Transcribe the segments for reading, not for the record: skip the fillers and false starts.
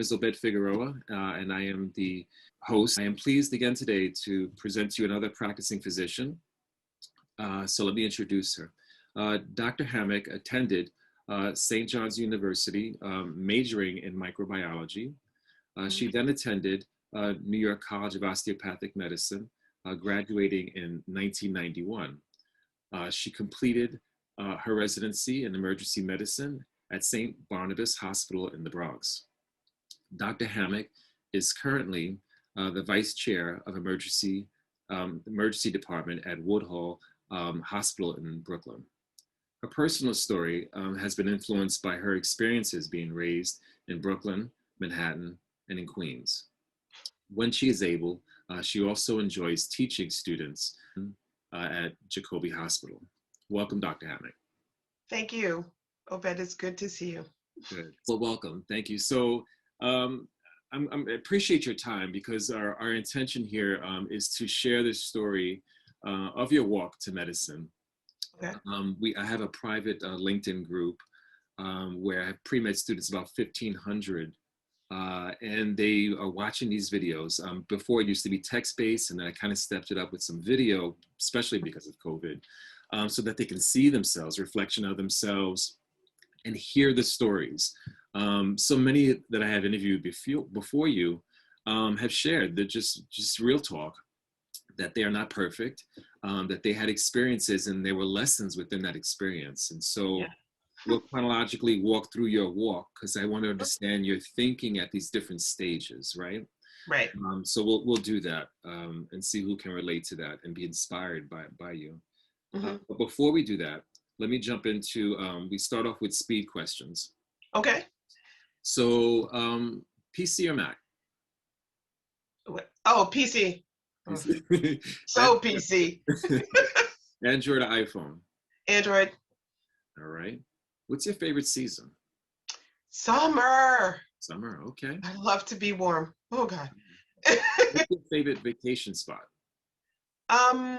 is Obed Figueroa, and I am the host. I am pleased again today to present to you another practicing physician. So let me introduce her. Dr. Hammock attended St. John's University, majoring in microbiology. She then attended New York College of Osteopathic Medicine, graduating in 1991. She completed her residency in emergency medicine at St. Barnabas Hospital in the Bronx. Dr. Hammock is currently the vice chair of emergency department at Woodhull Hospital in Brooklyn. Her personal story has been influenced by her experiences being raised in Brooklyn, Manhattan, and in Queens. When she is able, she also enjoys teaching students at Jacobi Hospital. Welcome, Dr. Hammock. Thank you. Obed, it's good to see you. Good. Well, welcome. Thank you. So I appreciate your time, because our intention here is to share this story of your walk to medicine. Okay. I have a private LinkedIn group where I have pre-med students, about 1,500, and they are watching these videos. Before it used to be text-based, and then I kind of stepped it up with some video, especially because of COVID, so that they can see themselves, reflection of themselves, and hear the stories. So many that I have interviewed before you have shared that just real talk, that they are not perfect, that they had experiences and there were lessons within that experience. And so we'll chronologically walk through your walk, because I want to understand your thinking at these different stages, right? Right. So we'll do that and see who can relate to that and be inspired by you. Mm-hmm. But before we do that, let me jump into, we start off with speed questions. Okay. So PC or Mac? Oh, PC. PC. So PC. Android or iPhone? Android. All right. What's your favorite season? Summer. Summer, okay. I love to be warm. Oh God. What's your favorite vacation spot? I'm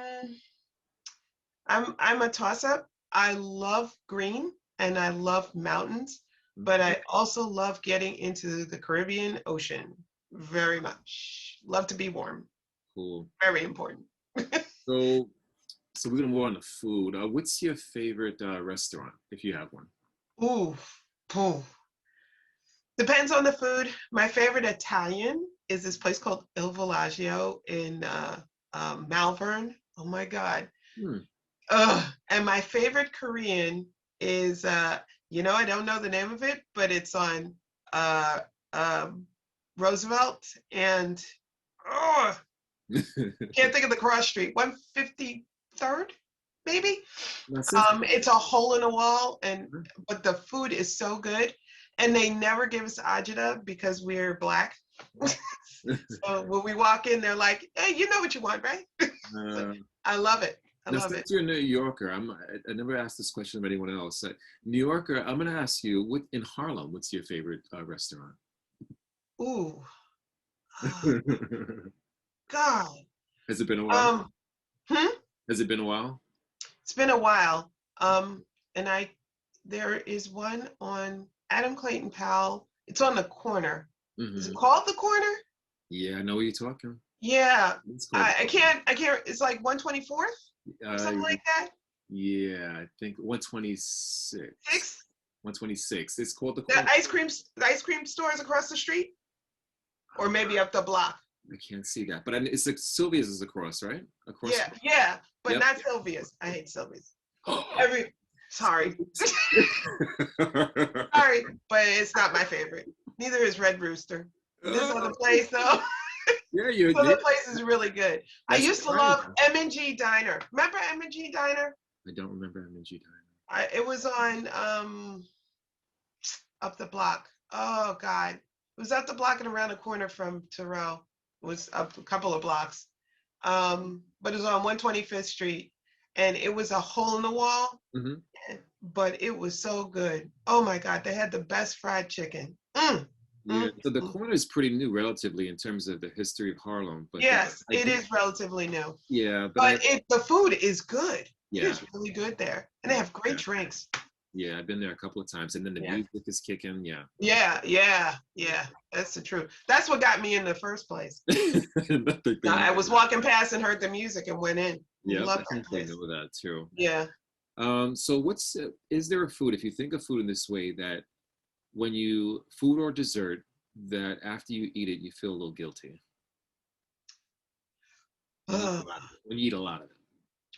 a toss-up. I love green and I love mountains, but I also love getting into the Caribbean Ocean very much. Love to be warm. Cool. Very important. So we're gonna move on to food. What's your favorite restaurant, if you have one? Ooh. Depends on the food. My favorite Italian is this place called Il Villaggio in Malvern. Oh my God. And my favorite Korean is, I don't know the name of it, but it's on Roosevelt and, can't think of the cross street, 153rd, maybe? It's a hole in a wall, but the food is so good. And they never give us agita because we're Black. So when we walk in, they're like, hey, you know what you want, right? So I love it. I love it. Since you're a New Yorker, I never asked this question of anyone else. New Yorker, I'm going to ask you, in Harlem, what's your favorite restaurant? Ooh. God. Has it been a while? Has it been a while? It's been a while. There is one on Adam Clayton Powell. It's on the corner. Is it called the corner? Yeah, I know what you're talking. Yeah. I can't, it's like 124th? Something like that? Yeah, I think 126. 126. It's called the corner. The ice cream store is across the street? Or maybe up the block? I can't see that. But it's like Sylvia's is across, right? Yeah, but not Sylvia's. I hate Sylvia's. Sorry. Sorry, but it's not my favorite. Neither is Red Rooster. This other place, though. Yeah, this other place is really good. I used to love M&G Diner. Remember M&G Diner? I don't remember M&G Diner. It was on up the block. Oh God, it was up the block and around the corner from Terrell. It was up a couple of blocks, but it was on 125th Street, and it was a hole in the wall. But it was so good. Oh my God, they had the best fried chicken. Yeah, so the corner is pretty new relatively in terms of the history of Harlem. But yes, it is relatively new. Yeah, but the food is good. Yeah. It is really good there. And they have great drinks. Yeah, I've been there a couple of times, and then the Yeah. music is kicking. Yeah. Yeah. That's the truth. That's what got me in the first place. Nothing I was walking past and heard the music and went in. Yeah, I Love that think they place. know that too. Yeah. So is there a food, if you think of food in this way, that when you, food or dessert, that after you eat it, you feel a little guilty? When you eat a lot of it. When you eat a lot of it.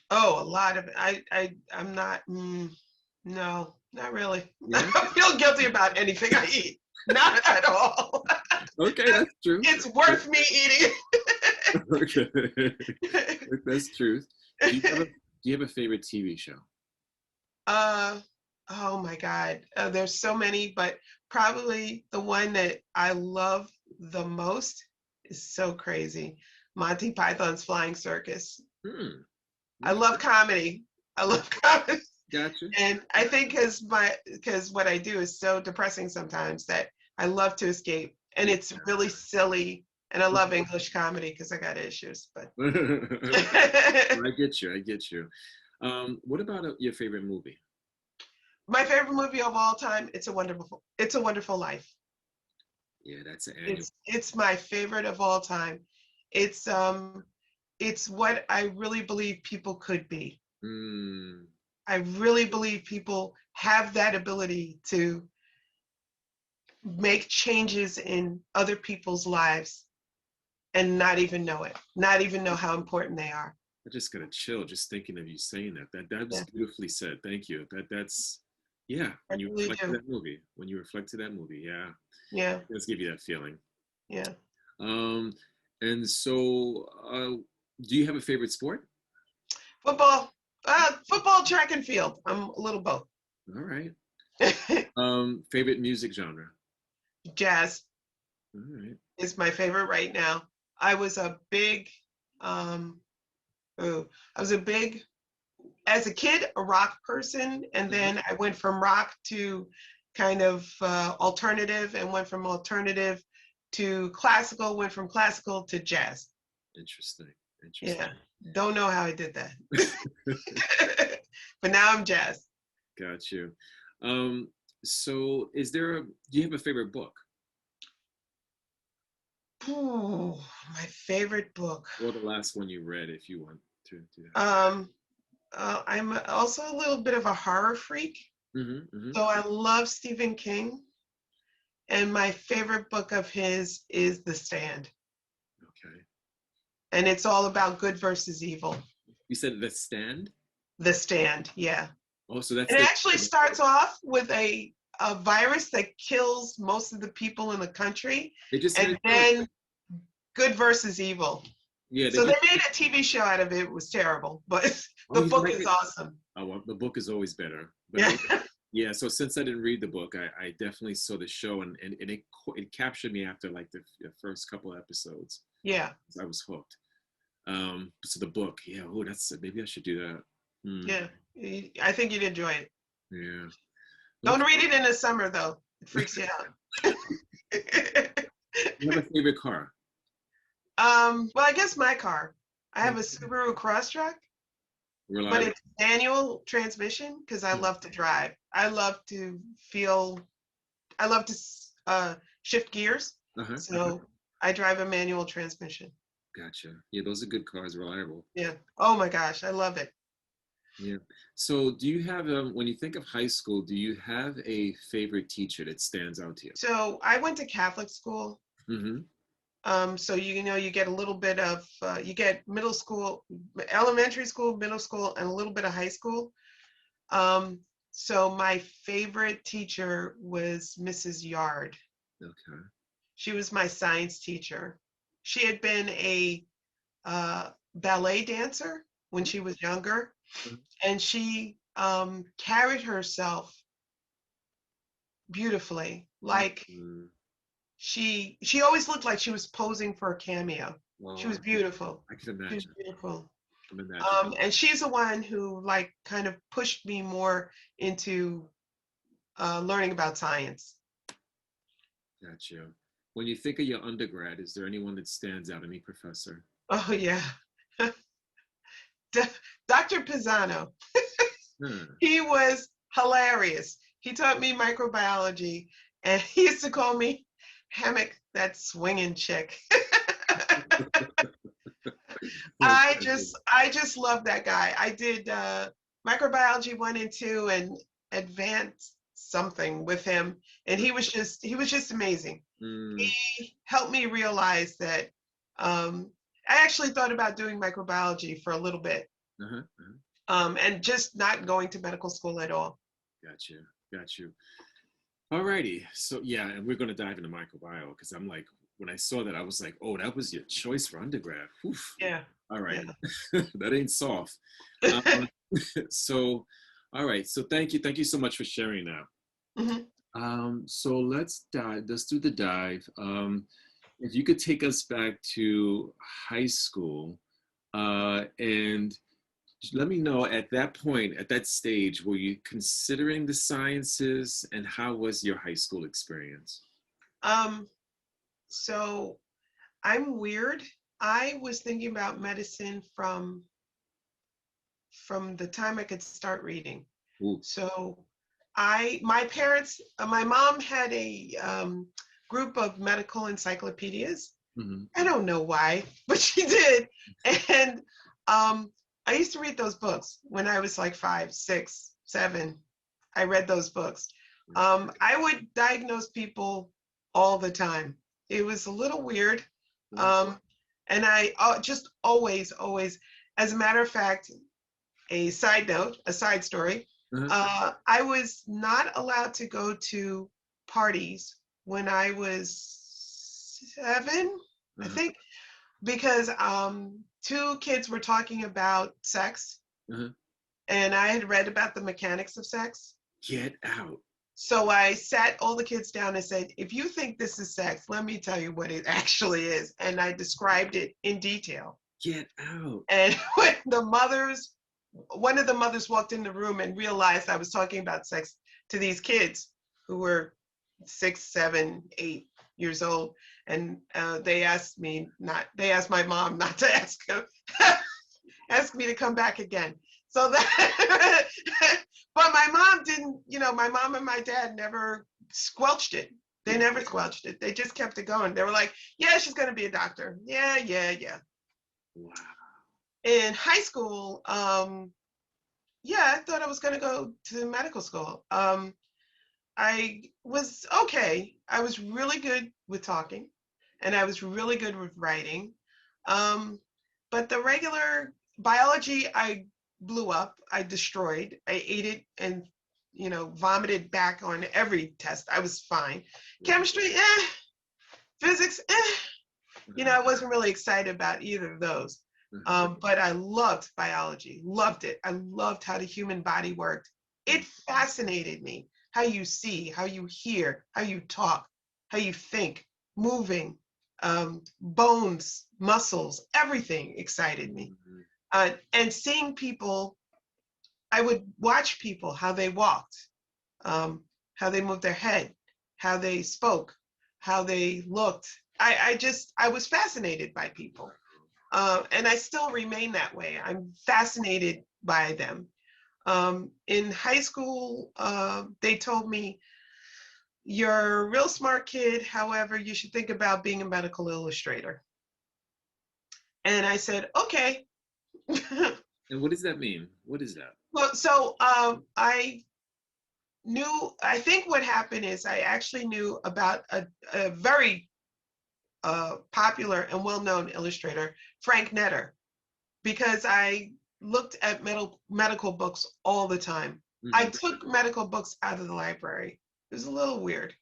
Oh, a lot of it. I'm not. No, not really. Yeah? I don't feel guilty about anything I eat. Not at all. Okay, that's true. It's worth me eating. Okay, that's truth. Do you have a favorite TV show? Oh my God. There's so many, but probably the one that I love the most is so crazy. Monty Python's Flying Circus. I love comedy. I love comedy. Gotcha. And I think because what I do is so depressing sometimes that I love to escape. And it's really silly. And I love English comedy because I got issues. But I get you. What about your favorite movie? My favorite movie of all time, It's a Wonderful Life. Yeah, that's an annual. It's my favorite of all time. It's what I really believe people could be. I really believe people have that ability to make changes in other people's lives and not even know it, not even know how important they are. I just got to chill just thinking of you saying that. That was beautifully said. Thank you. That's yeah. When you reflect to that movie, yeah. Yeah. Let's give you that feeling. Yeah. And so, do you have a favorite sport? Football, track and field. I'm a little both. All right. Favorite music genre? Jazz. All right. Is my favorite right now. I was a big, as a kid, a rock person, and then I went from rock to kind of alternative, and went from alternative to classical, went from classical to jazz. Interesting. Yeah, don't know how I did that. But now I'm jazz. Got you. So do you have a favorite book? Oh, my favorite book. Or the last one you read, if you want to do that. I'm also a little bit of a horror freak. So I love Stephen King. And my favorite book of his is The Stand. Okay. And it's all about good versus evil. You said The Stand? The Stand, yeah. Oh, so that's it actually starts off with a virus that kills most of the people in the country. And then good versus evil. Yeah. So they made a TV show out of it. It was terrible, but the book is awesome. Oh, well, the book is always better. But yeah. Yeah. So since I didn't read the book, I definitely saw the show, and it captured me after like the first couple of episodes. Yeah. I was hooked. So the book, yeah. Oh, maybe I should do that. Yeah. I think you'd enjoy it. Yeah. Don't read it in the summer though. It freaks you out. You have a favorite car? Well, I guess my car. I have a Subaru Crosstrek, but it's manual transmission because I love to drive. I love to shift gears. So I drive a manual transmission. Gotcha. Yeah, those are good cars, reliable. Yeah. Oh my gosh, I love it. Yeah. So do you have, when you think of high school, do you have a favorite teacher that stands out to you? So I went to Catholic school. So you get a little bit of, you get middle school, elementary school, middle school, and a little bit of high school. So my favorite teacher was Mrs. Yard. Okay. She was my science teacher. She had been a ballet dancer when she was younger, and she carried herself beautifully. Like she always looked like she was posing for a cameo. Wow. She was beautiful. I can imagine. She was beautiful. I'm imagining. And she's the one who like kind of pushed me more into learning about science. Gotcha. When you think of your undergrad, is there anyone that stands out, any professor? Oh yeah. Dr. Pisano. He was hilarious. He taught me microbiology, and he used to call me Hammock, that swinging chick. I just love that guy. I did microbiology 1 and 2 and advanced something with him, and he was just amazing. He helped me realize that I actually thought about doing microbiology for a little bit, and just not going to medical school at all. Got you. All righty. So yeah, and we're going to dive into microbiome because I'm like, when I saw that, I was like, oh, that was your choice for undergrad. Oof. Yeah. All right. Yeah. That ain't soft. So, all right. So thank you so much for sharing that. So let's do the dive. If you could take us back to high school, and let me know at that point, at that stage, were you considering the sciences, and how was your high school experience? So I'm weird. I was thinking about medicine from the time I could start reading. Ooh. So my parents, my mom had a group of medical encyclopedias. I don't know why, but she did. And I used to read those books when I was like 5, 6, 7. I read those books. I would diagnose people all the time. It was a little weird. And I just always, as a matter of fact, a side note, a side story, I was not allowed to go to parties when I was 7, I think, because 2 kids were talking about sex, and I had read about the mechanics of sex. Get out. So I sat all the kids down and said, if you think this is sex, let me tell you what it actually is. And I described it in detail. Get out. And when one of the mothers walked in the room and realized I was talking about sex to these kids who were 6, 7, 8 years old. And they asked my mom not to ask me to come back again. So that, but my mom didn't, my mom and my dad never squelched it. They never squelched it. They just kept it going. They were like, yeah, she's going to be a doctor. Yeah. Wow. In high school, I thought I was going to go to medical school. I was okay. I was really good with talking, and I was really good with writing. But the regular biology, I blew up. I destroyed. I ate it and, vomited back on every test. I was fine. Chemistry, physics, I wasn't really excited about either of those. But I loved biology, loved it. I loved how the human body worked. It fascinated me. How you see, how you hear, how you talk, how you think, moving, bones, muscles, everything excited me. And seeing people, I would watch people, how they walked, how they moved their head, how they spoke, how they looked. I was fascinated by people. And I still remain that way. I'm fascinated by them. In high school, they told me, you're a real smart kid. However, you should think about being a medical illustrator. And I said, okay. And what does that mean? What is that? Well, so I think what happened is I actually knew about a very popular and well-known illustrator, Frank Netter, because I looked at medical books all the time. I took medical books out of the library. It was a little weird.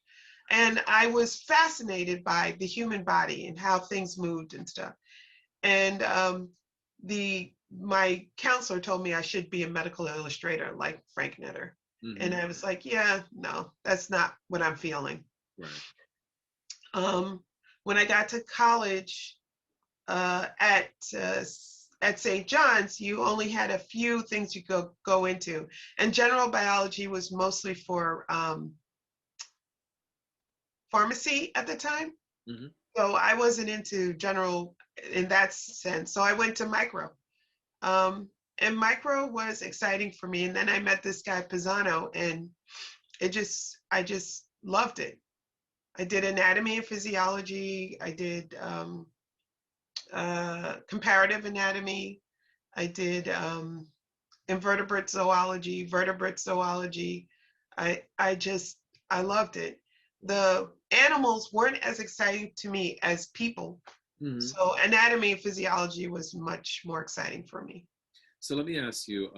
And I was fascinated by the human body and how things moved and stuff. And my counselor told me I should be a medical illustrator like Frank Netter. And I was like, yeah, no, that's not what I'm feeling. Right. When I got to college at St. John's, you only had a few things you could go into. And general biology was mostly for pharmacy at the time. So I wasn't into general in that sense. So I went to micro. And micro was exciting for me. And then I met this guy Pisano, and I just loved it. I did anatomy and physiology. I did comparative anatomy. I did invertebrate zoology, vertebrate zoology. I loved it. The animals weren't as exciting to me as people. Mm-hmm. So anatomy and physiology was much more exciting for me. So let me ask you,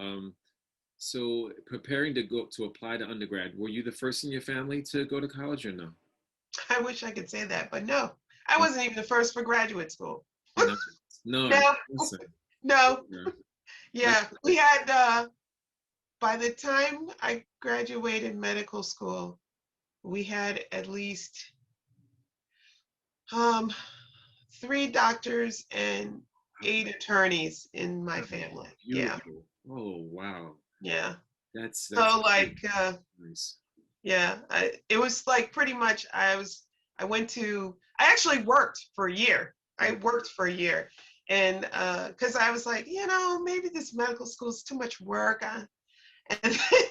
so preparing to apply to undergrad, were you the first in your family to go to college or no? I wish I could say that, but no. I wasn't even the first for graduate school. No. No. Yeah, we had, by the time I graduated medical school, we had at least 3 doctors and 8 attorneys in my family. Beautiful. Yeah. Oh, wow. Yeah. That's so like, nice. Yeah, it was like pretty much I actually worked for a year. I worked for a year. And because I was like, maybe this medical school is too much work. And then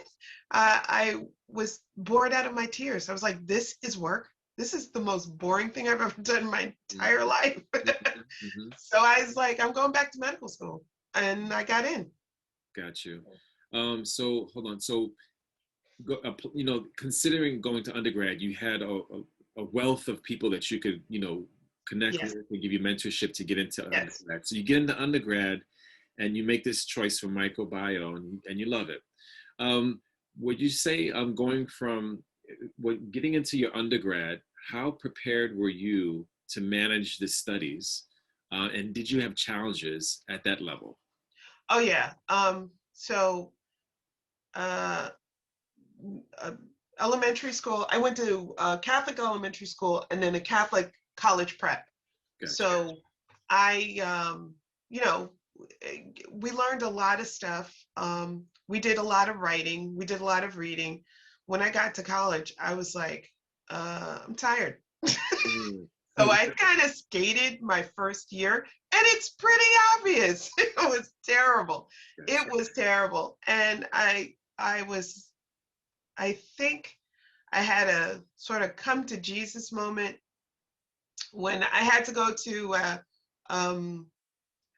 I was bored out of my tears. I was like, this is work. This is the most boring thing I've ever done in my entire life. Mm-hmm. So I was like, I'm going back to medical school. And I got in. Got you. So hold on. So, considering going to undergrad, you had a wealth of people that you could, connect with and give you mentorship to get into undergrad. So you get into undergrad and you make this choice for microbiome and you love it. Would you say getting into your undergrad, how prepared were you to manage the studies? And did you have challenges at that level? Oh, yeah. Elementary school, I went to Catholic elementary school and then a Catholic college prep. Gotcha. So I, we learned a lot of stuff. We did a lot of writing. We did a lot of reading. When I got to college, I was like, I'm tired. So I kind of skated my first year, and it's pretty obvious. It was terrible. Gotcha. It was terrible. And I think I had a sort of come to Jesus moment when I had to go to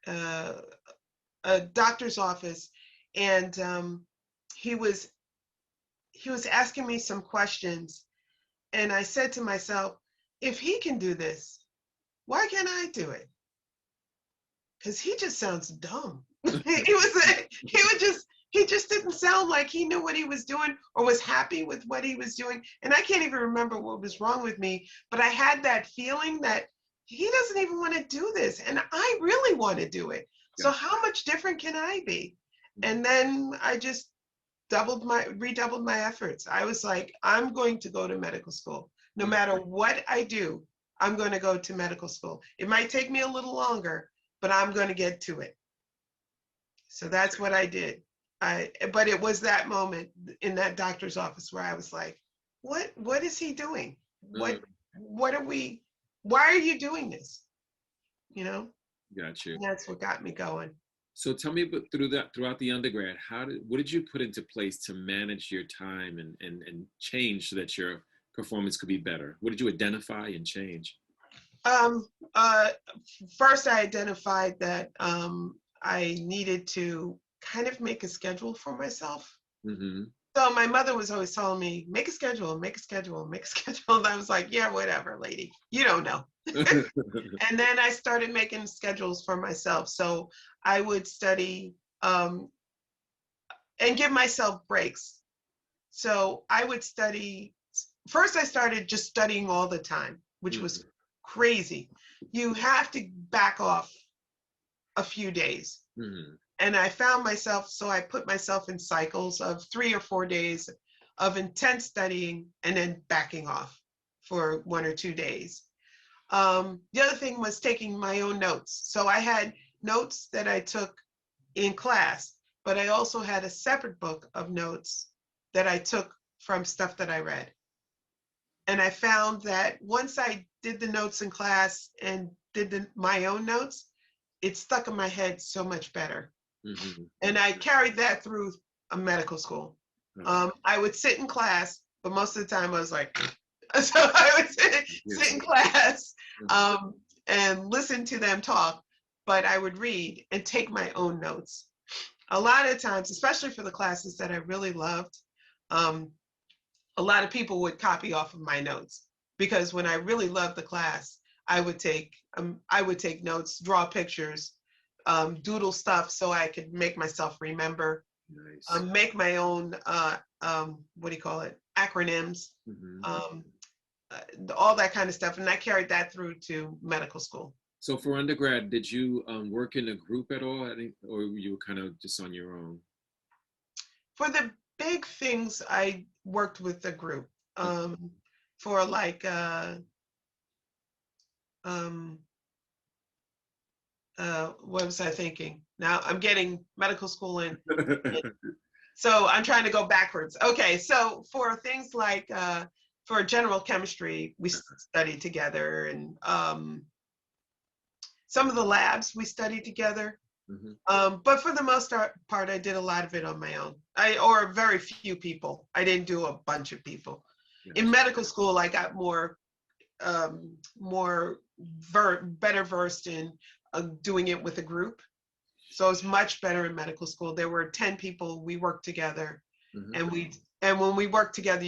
a doctor's office, and he was asking me some questions, and I said to myself, if he can do this, why can't I do it? Because he just sounds dumb. He just didn't sound like he knew what he was doing or was happy with what he was doing. And I can't even remember what was wrong with me, but I had that feeling that he doesn't even want to do this. And I really want to do it. Yeah. So how much different can I be? And then I just redoubled my efforts. I was like, I'm going to go to medical school. No matter what I do, I'm going to go to medical school. It might take me a little longer, but I'm going to get to it. So that's what I did. But it was that moment in that doctor's office where I was like, what is he doing? Why are you doing this? Got you. And that's what got me going. So tell me about throughout the undergrad, what did you put into place to manage your time and change so that your performance could be better? What did you identify and change? First, I identified that I needed to kind of make a schedule for myself. Mm-hmm. So my mother was always telling me, make a schedule, make a schedule, make a schedule. And I was like, yeah, whatever, lady. You don't know. And then I started making schedules for myself. So I would study and give myself breaks. So I would study. First, I started just studying all the time, which was crazy. You have to back off a few days. Mm-hmm. And I found myself, so I put myself in cycles of 3 or 4 days of intense studying and then backing off for 1 or 2 days. The other thing was taking my own notes. So I had notes that I took in class, but I also had a separate book of notes that I took from stuff that I read. And I found that once I did the notes in class and did my own notes, it stuck in my head so much better. And I carried that through a medical school. I would sit in class, but most of the time I was like, so I would sit in class and listen to them talk, but I would read and take my own notes. A lot of times, especially for the classes that I really loved, a lot of people would copy off of my notes, because when I really loved the class, I would take notes, draw pictures, doodle stuff so I could make myself remember. Nice. Make my own what do you call it, acronyms, all that kind of stuff, and I carried that through to medical school. So for undergrad, did you work in a group at all, or you were kind of just on your own? For the big things, I worked with the group. For like what was I thinking? Now I'm getting medical school in. So I'm trying to go backwards. Okay, so for things like for general chemistry, we studied together, and some of the labs we studied together. But for the most part, I did a lot of it on my own. Or very few people. I didn't do a bunch of people. In medical school, I got better versed in doing it with a group. So it was much better in medical school. There were 10 people. We worked together, and when we worked together,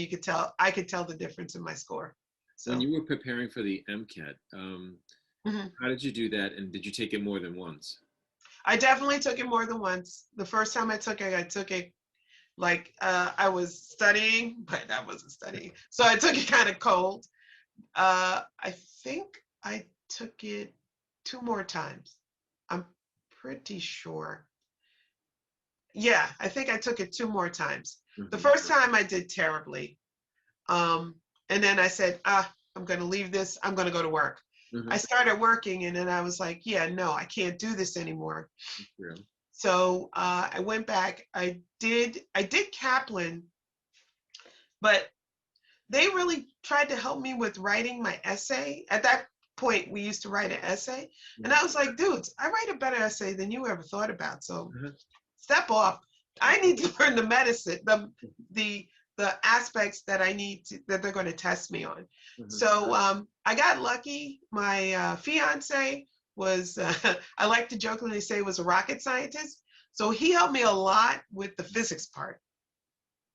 I could tell the difference in my score. So when you were preparing for the MCAT, how did you do that, and did you take it more than once? I definitely took it more than once. The first time I took it like I was studying, but I wasn't studying. So I took it kind of cold. I think I took it 2 more times. I'm pretty sure. Yeah, I think I took it 2 more times. The first time I did terribly. And then I said, I'm going to leave this. I'm going to go to work. I started working, and then I was like, yeah, no, I can't do this anymore. So I went back. I did Kaplan, but they really tried to help me with writing my essay. At that point, we used to write an essay. And I was like, dudes, I write a better essay than you ever thought about. So step off. I need to learn the medicine, the aspects that that they're going to test me on. So I got lucky. My fiance was, I like to jokingly say, was a rocket scientist. So he helped me a lot with the physics part.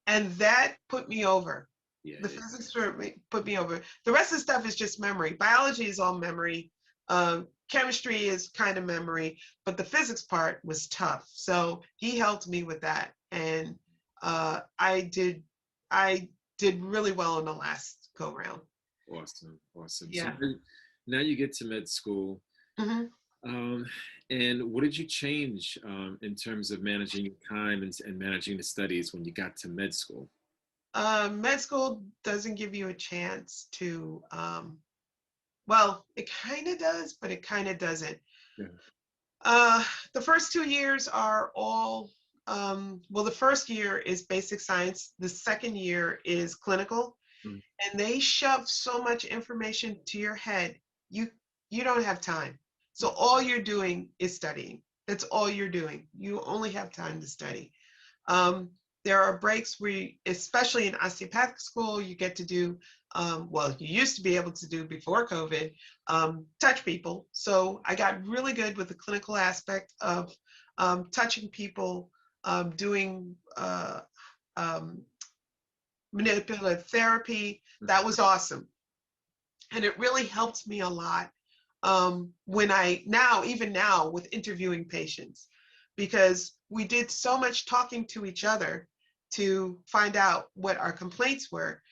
And that put me over. The physics put me over. The rest of the stuff is just memory. Biology is all memory. Chemistry is kind of memory, but the physics part was tough. So he helped me with that. And I did really well in the last go round. Awesome. Yeah. So now you get to med school. And what did you change in terms of managing your time and managing the studies when you got to med school? Med school doesn't give you a chance to, well, it kind of does, but it kind of doesn't. The first 2 years are all, well, the first year is basic science. The second year is clinical. And they shove so much information to your head, you don't have time. So all you're doing is studying. That's all you're doing. You only have time to study. There are breaks where, especially in osteopathic school, you get to do, well, you used to be able to do before COVID, touch people. So I got really good with the clinical aspect of touching people, doing manipulative therapy. That was awesome. And it really helped me a lot when even now with interviewing patients, because we did so much talking to each other to find out what our complaints were.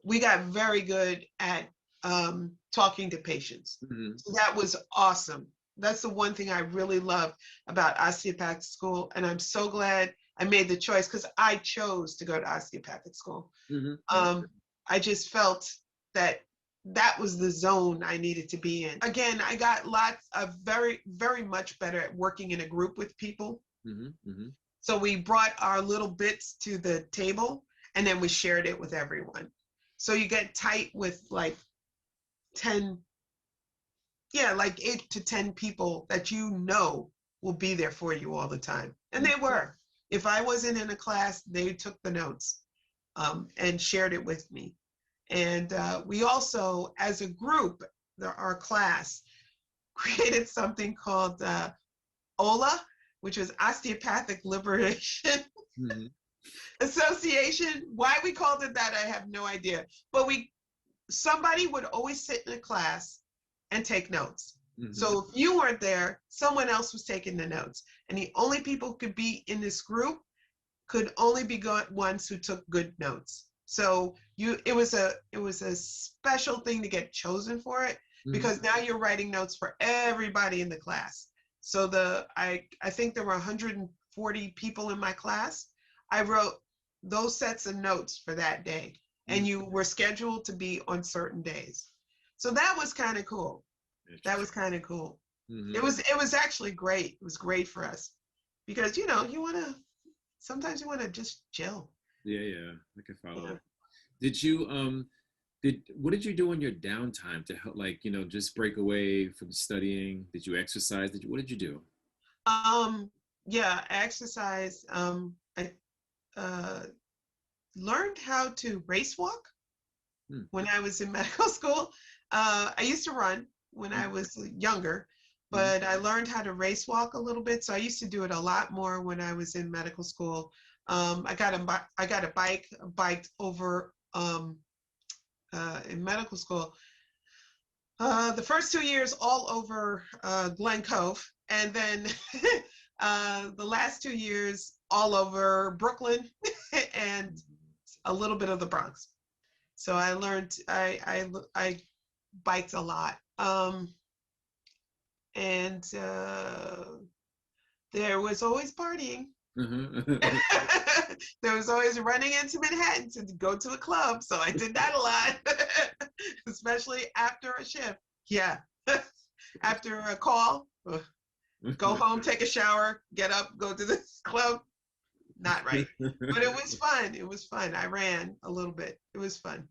We got very good at talking to patients. So that was awesome. That's the one thing I really love about osteopathic school. And I'm so glad I made the choice, because I chose to go to osteopathic school. I just felt that was the zone I needed to be in. Again, I got lots of very, very much better at working in a group with people. So we brought our little bits to the table, and then we shared it with everyone. So you get tight with like 8 to 10 people that you know will be there for you all the time. And they were. If I wasn't in a class, they took the notes and shared it with me. And we also, as a group, our class created something called OLA, which was Osteopathic Liberation Association. Why we called it that, I have no idea. But somebody would always sit in a class and take notes. So if you weren't there, someone else was taking the notes. And the only people who could be in this group could only be ones who took good notes. So it was a special thing to get chosen for it, because now you're writing notes for everybody in the class. So I think there were 140 people in my class. I wrote those sets of notes for that day, and you were scheduled to be on certain days. So that was kind of cool. That was kind of cool. It was actually great. It was great for us, because sometimes you want to just chill. Yeah, I can follow. Yeah. Did you what did you do in your downtime to help, just break away from studying? Did you exercise? What did you do? Yeah, I exercised. I learned how to race walk when I was in medical school. I used to run when I was younger, but I learned how to race walk a little bit. So I used to do it a lot more when I was in medical school. I got a bike, biked over in medical school. The first 2 years all over Glen Cove, and then the last 2 years all over Brooklyn and a little bit of the Bronx. So I learned, I biked a lot. And there was always partying. There was always running into Manhattan to go to a club. So I did that a lot, especially after a shift. Yeah. After a call, go home, take a shower, get up, go to the club. Not right. But it was fun. It was fun. I ran a little bit. It was fun.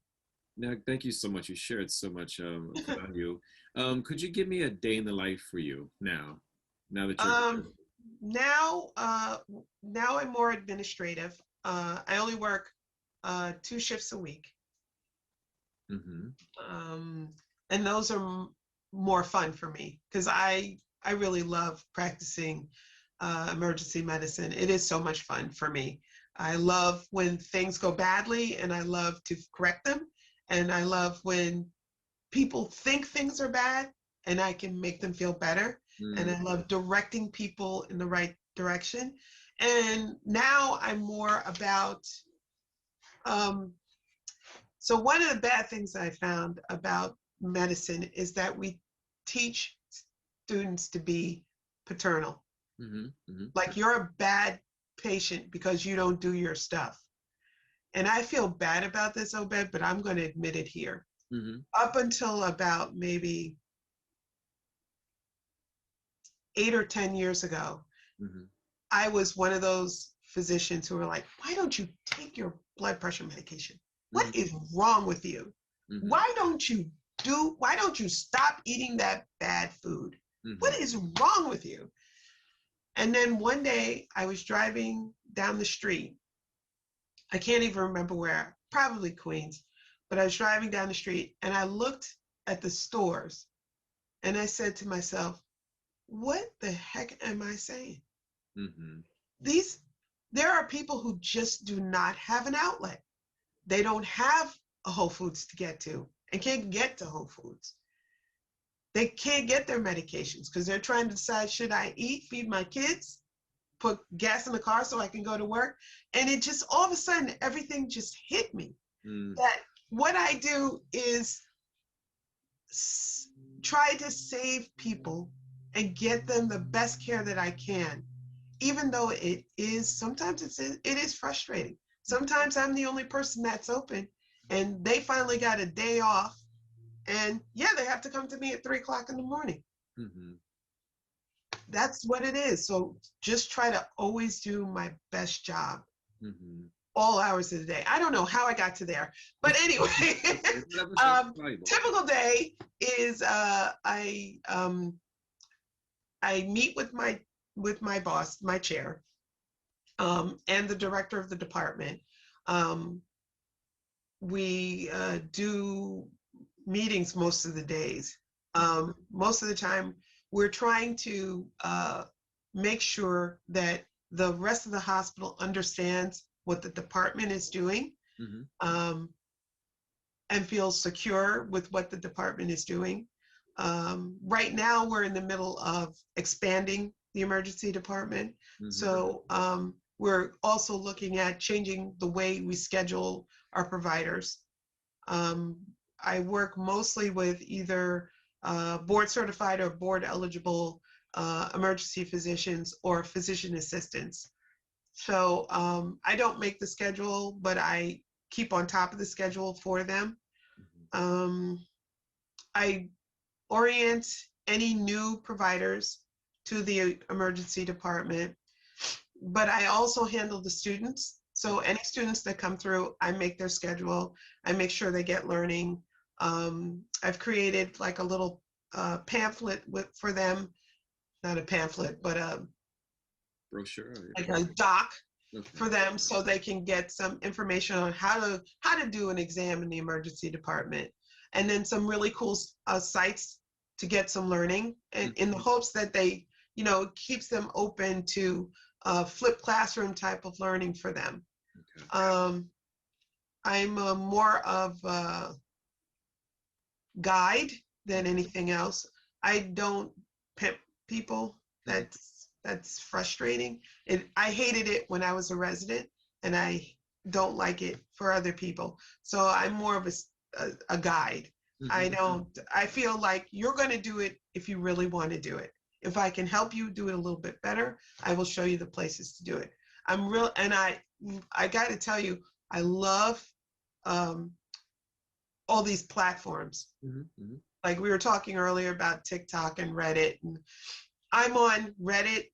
Now, thank you so much. You shared so much about you. Could you give me a day in the life for you now that you're now I'm more administrative. I only work 2 shifts a week. And those are more fun for me, because I really love practicing emergency medicine. It is so much fun for me. I love when things go badly, and I love to correct them. And I love when people think things are bad and I can make them feel better. And I love directing people in the right direction. And now I'm more about, so one of the bad things I found about medicine is that we teach students to be paternal. Like, you're a bad patient because you don't do your stuff. And I feel bad about this, Obed, but I'm going to admit it here. Up until about maybe 8 or 10 years ago, I was one of those physicians who were like, why don't you take your blood pressure medication? What is wrong with you? Why don't you stop eating that bad food? What is wrong with you? And then one day I was driving down the street. I can't even remember where, probably Queens, but I was driving down the street and I looked at the stores and I said to myself, what the heck am I saying? There are people who just do not have an outlet. They don't have a Whole Foods to get to and can't get to Whole Foods. They can't get their medications because they're trying to decide, should I eat, feed my kids, put gas in the car so I can go to work? And it just, all of a sudden, everything just hit me. That what I do is try to save people and get them the best care that I can, even though sometimes it is frustrating. Sometimes I'm the only person that's open and they finally got a day off, and yeah, they have to come to me at 3 o'clock in the morning. That's what it is. So just try to always do my best job, all hours of the day. I don't know how I got to there, but anyway, typical day is I meet with my with my boss, my chair, and the director of the department. We do meetings most of the days. Most of the time, we're trying to make sure that the rest of the hospital understands what the department is doing, and feels secure with what the department is doing. Right now, we're in the middle of expanding the emergency department. So we're also looking at changing the way we schedule our providers. I work mostly with either board certified or board eligible emergency physicians or physician assistants. So I don't make the schedule, but I keep on top of the schedule for them. I orient any new providers to the emergency department, but I also handle the students. So any students that come through, I make their schedule. I make sure they get learning. I've created like a little pamphlet for them, not a pamphlet, but a brochure, like a doc for them, so they can get some information on how to do an exam in the emergency department, and then some really cool sites to get some learning, and in the hopes that they, it keeps them open to flipped classroom type of learning for them. I'm more of a guide than anything else. I don't pimp people. That's frustrating. I hated it when I was a resident, and I don't like it for other people. So I'm more of a guide. I feel like you're going to do it if you really want to do it. If I can help you do it a little bit better, I will show you the places to do it. I got to tell you, I love all these platforms. Like we were talking earlier about TikTok and Reddit, and I'm on Reddit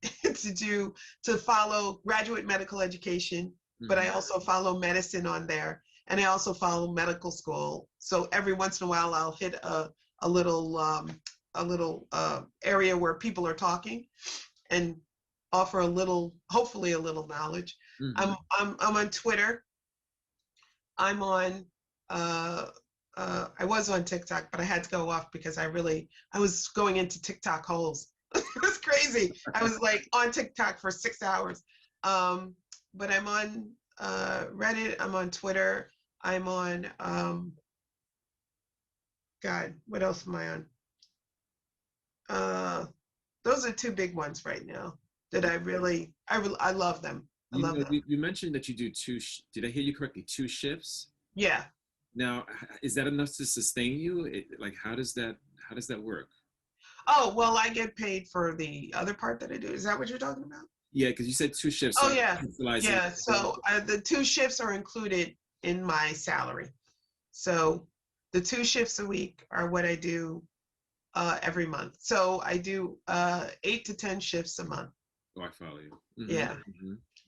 to follow graduate medical education, but I also follow medicine on there, and I also follow medical school. So every once in a while, I'll hit a little area where people are talking, and offer hopefully a little knowledge. I'm on Twitter. I'm on. I was on TikTok, but I had to go off because I was going into TikTok holes. It was crazy. I was like on TikTok for 6 hours. But I'm on Reddit, I'm on Twitter, I'm on, God, what else am I on? Those are two big ones right now that I love them. I love them. You mentioned that you do did I hear you correctly, 2 shifts? Yeah. Now, is that enough to sustain you? How does that work? Oh, well, I get paid for the other part that I do. Is that what you're talking about? Yeah, because you said 2 shifts. Oh, yeah. Yeah, so the 2 shifts are included in my salary. So the 2 shifts a week are what I do every month. So I do 8 to 10 shifts a month. Oh, I follow you. Yeah.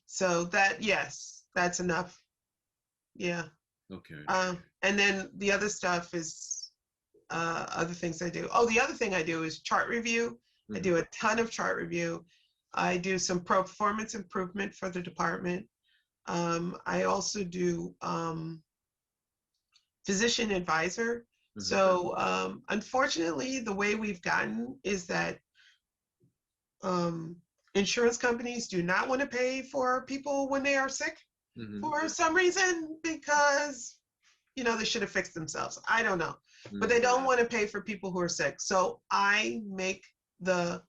So that's enough. Yeah. Okay. And then the other stuff is other things I do. Oh, the other thing I do is chart review. I do a ton of chart review. I do some performance improvement for the department. I also do physician advisor. So unfortunately, the way we've gotten is that insurance companies do not want to pay for people when they are sick for some reason, because they should have fixed themselves. I don't know. But they don't want to pay for people who are sick. So I make the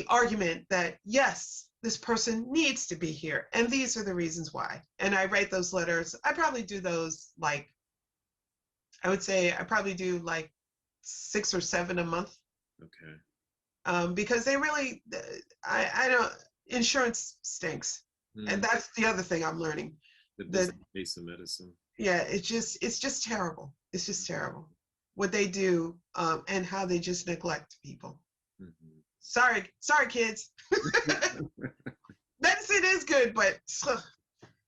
argument that, yes, this person needs to be here, and these are the reasons why. And I write those letters. I probably do those, like, I would say I probably do like 6 or 7 a month. Okay. Because they really, I don't, insurance stinks. And that's the other thing I'm learning. The base of medicine. Yeah, it's just terrible. It's just terrible what they do, and how they just neglect people. Sorry, kids. Medicine is good, but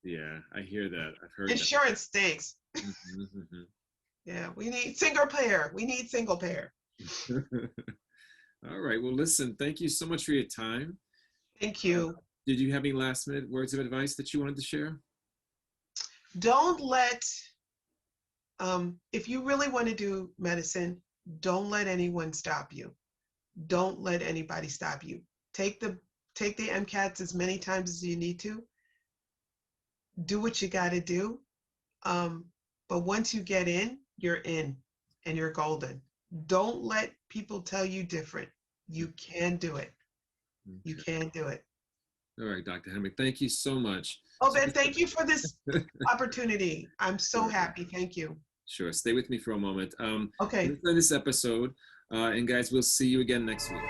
yeah, I hear that. I've heard insurance stinks. Yeah, we need single payer. All right. Well, listen, thank you so much for your time. Thank you. Did you have any last minute words of advice that you wanted to share? Don't let, if you really want to do medicine, don't let anyone stop you. Don't let anybody stop you. Take the MCATs as many times as you need to. Do what you got to do. But once you get in, you're in and you're golden. Don't let people tell you different. You can do it. Okay. You can do it. All right, Dr. Hammock, thank you so much. Oh, Ben, thank you for this opportunity. I'm so Sure. happy. Thank you. Sure. Stay with me for a moment. Okay. Let's end this episode. And guys, we'll see you again next week.